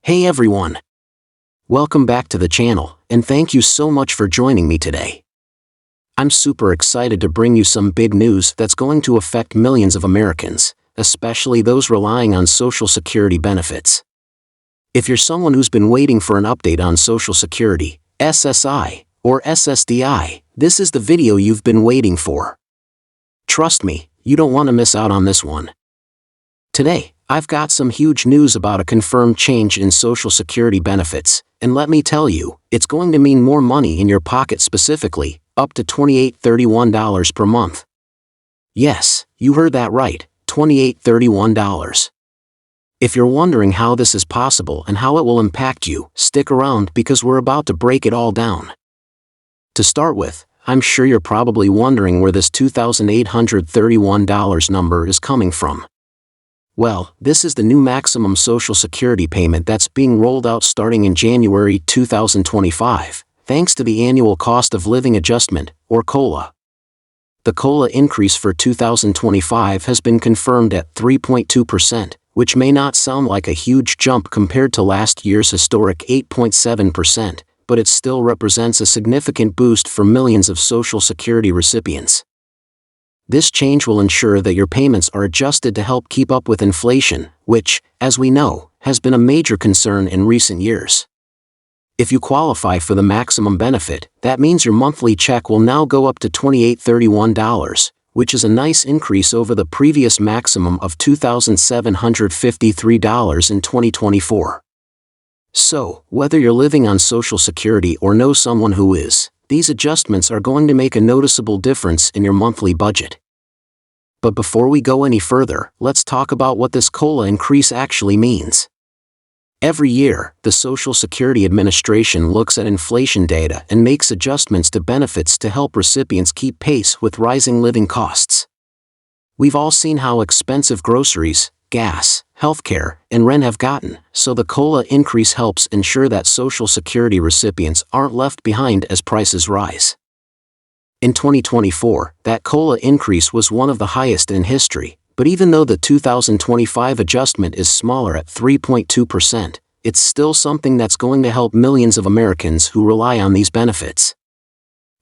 Hey everyone! Welcome back to the channel, and thank you so much for joining me today. I'm super excited to bring you some big news that's going to affect millions of Americans, especially those relying on Social Security benefits. If you're someone who's been waiting for an update on Social Security, SSI, or SSDI, this is the video you've been waiting for. Trust me, you don't want to miss out on this one. Today, I've got some huge news about a confirmed change in Social Security benefits, and let me tell you, it's going to mean more money in your pocket, specifically, up to $28.31 per month. Yes, you heard that right, $28.31. If you're wondering how this is possible and how it will impact you, stick around because we're about to break it all down. To start with, I'm sure you're probably wondering where this $2,831 number is coming from. Well, this is the new maximum Social Security payment that's being rolled out starting in January 2025, thanks to the Annual Cost of Living Adjustment, or COLA. The COLA increase for 2025 has been confirmed at 3.2%, which may not sound like a huge jump compared to last year's historic 8.7%, but it still represents a significant boost for millions of Social Security recipients. This change will ensure that your payments are adjusted to help keep up with inflation, which, as we know, has been a major concern in recent years. If you qualify for the maximum benefit, that means your monthly check will now go up to $28.31, which is a nice increase over the previous maximum of $2,753 in 2024. So, whether you're living on Social Security or know someone who is, these adjustments are going to make a noticeable difference in your monthly budget. But before we go any further, let's talk about what this COLA increase actually means. Every year, the Social Security Administration looks at inflation data and makes adjustments to benefits to help recipients keep pace with rising living costs. We've all seen how expensive groceries, gas, healthcare, and rent have gotten, so the COLA increase helps ensure that Social Security recipients aren't left behind as prices rise. In 2024, that COLA increase was one of the highest in history, but even though the 2025 adjustment is smaller at 3.2%, it's still something that's going to help millions of Americans who rely on these benefits.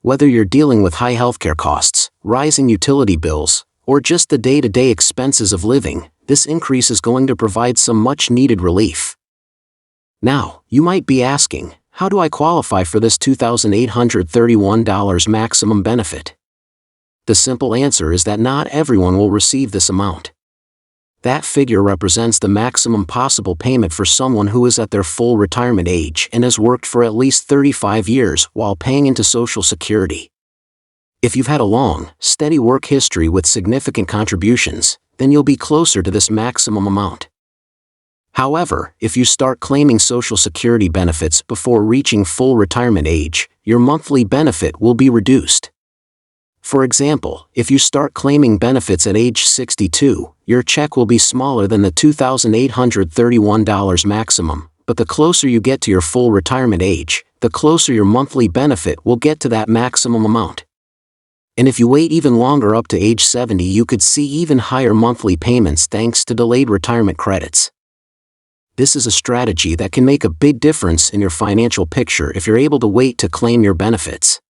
Whether you're dealing with high healthcare costs, rising utility bills, or just the day-to-day expenses of living, this increase is going to provide some much-needed relief. Now, you might be asking, how do I qualify for this $2,831 maximum benefit? The simple answer is that not everyone will receive this amount. That figure represents the maximum possible payment for someone who is at their full retirement age and has worked for at least 35 years while paying into Social Security. If you've had a long, steady work history with significant contributions, then you'll be closer to this maximum amount. However, if you start claiming Social Security benefits before reaching full retirement age, your monthly benefit will be reduced. For example, if you start claiming benefits at age 62, your check will be smaller than the $2,831 maximum, but the closer you get to your full retirement age, the closer your monthly benefit will get to that maximum amount. And if you wait even longer up to age 70, you could see even higher monthly payments thanks to delayed retirement credits. This is a strategy that can make a big difference in your financial picture if you're able to wait to claim your benefits.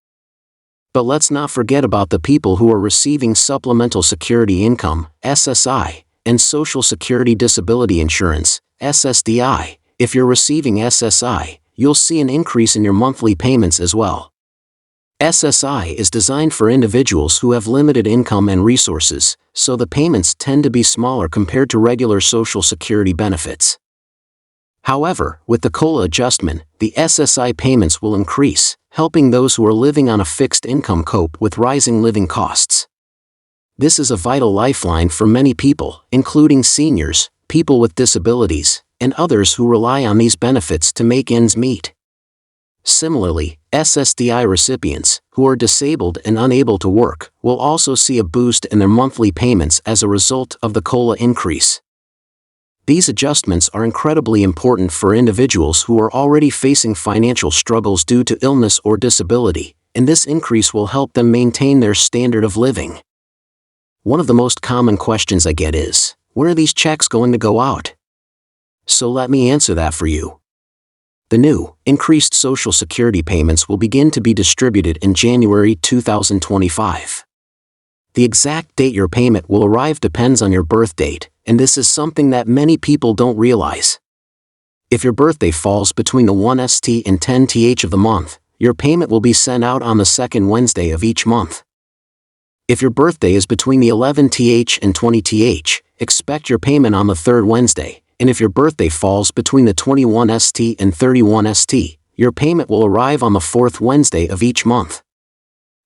But let's not forget about the people who are receiving Supplemental Security Income, SSI, and Social Security Disability Insurance, SSDI. If you're receiving SSI, you'll see an increase in your monthly payments as well. SSI is designed for individuals who have limited income and resources, so the payments tend to be smaller compared to regular Social Security benefits. However, with the COLA adjustment, the SSI payments will increase, helping those who are living on a fixed income cope with rising living costs. This is a vital lifeline for many people, including seniors, people with disabilities, and others who rely on these benefits to make ends meet. Similarly, SSDI recipients, who are disabled and unable to work, will also see a boost in their monthly payments as a result of the COLA increase. These adjustments are incredibly important for individuals who are already facing financial struggles due to illness or disability, and this increase will help them maintain their standard of living. One of the most common questions I get is, where are these checks going to go out? So let me answer that for you. The new, increased Social Security payments will begin to be distributed in January 2025. The exact date your payment will arrive depends on your birth date, and this is something that many people don't realize. If your birthday falls between the 1st and 10th of the month, your payment will be sent out on the second Wednesday of each month. If your birthday is between the 11th and 20th, expect your payment on the third Wednesday, and if your birthday falls between the 21st and 31st, your payment will arrive on the fourth Wednesday of each month.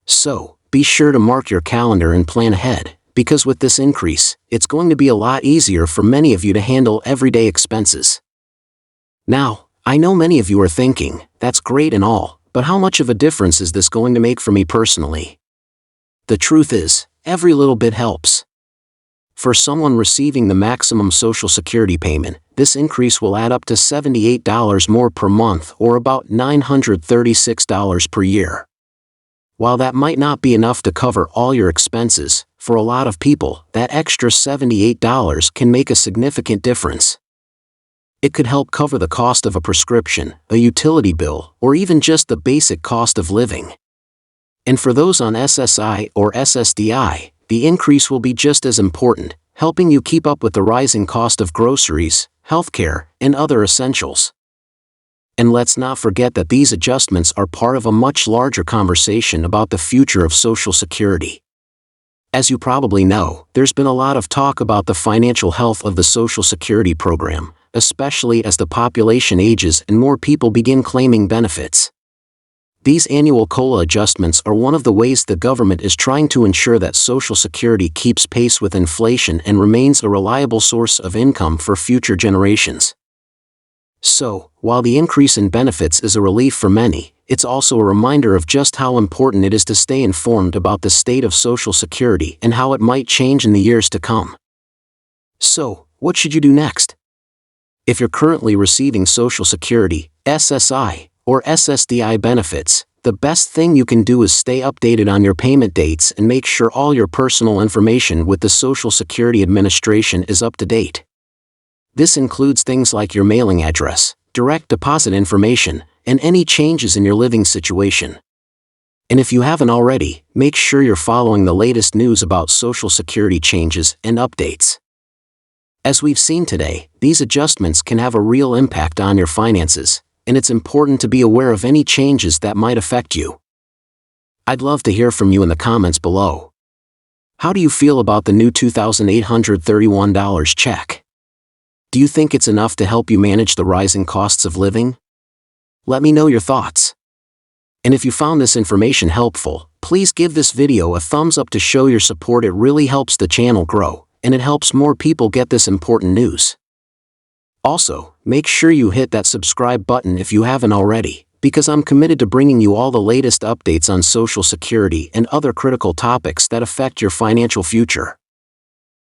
So, be sure to mark your calendar and plan ahead, because with this increase, it's going to be a lot easier for many of you to handle everyday expenses. Now, I know many of you are thinking, that's great and all, but how much of a difference is this going to make for me personally? The truth is, every little bit helps. For someone receiving the maximum Social Security payment, this increase will add up to $78 more per month or about $936 per year. While that might not be enough to cover all your expenses, for a lot of people, that extra $78 can make a significant difference. It could help cover the cost of a prescription, a utility bill, or even just the basic cost of living. And for those on SSI or SSDI, the increase will be just as important, helping you keep up with the rising cost of groceries, healthcare, and other essentials. And let's not forget that these adjustments are part of a much larger conversation about the future of Social Security. As you probably know, there's been a lot of talk about the financial health of the Social Security program, especially as the population ages and more people begin claiming benefits. These annual COLA adjustments are one of the ways the government is trying to ensure that Social Security keeps pace with inflation and remains a reliable source of income for future generations. So, while the increase in benefits is a relief for many, it's also a reminder of just how important it is to stay informed about the state of Social Security and how it might change in the years to come. So, what should you do next? If you're currently receiving Social Security, SSI, or SSDI benefits, the best thing you can do is stay updated on your payment dates and make sure all your personal information with the Social Security Administration is up to date. This includes things like your mailing address, direct deposit information, and any changes in your living situation. And if you haven't already, make sure you're following the latest news about Social Security changes and updates. As we've seen today, these adjustments can have a real impact on your finances, and it's important to be aware of any changes that might affect you. I'd love to hear from you in the comments below. How do you feel about the new $2,831 check? Do you think it's enough to help you manage the rising costs of living? Let me know your thoughts. And if you found this information helpful, please give this video a thumbs up to show your support. It really helps the channel grow, and it helps more people get this important news. Also, make sure you hit that subscribe button if you haven't already, because I'm committed to bringing you all the latest updates on Social Security and other critical topics that affect your financial future.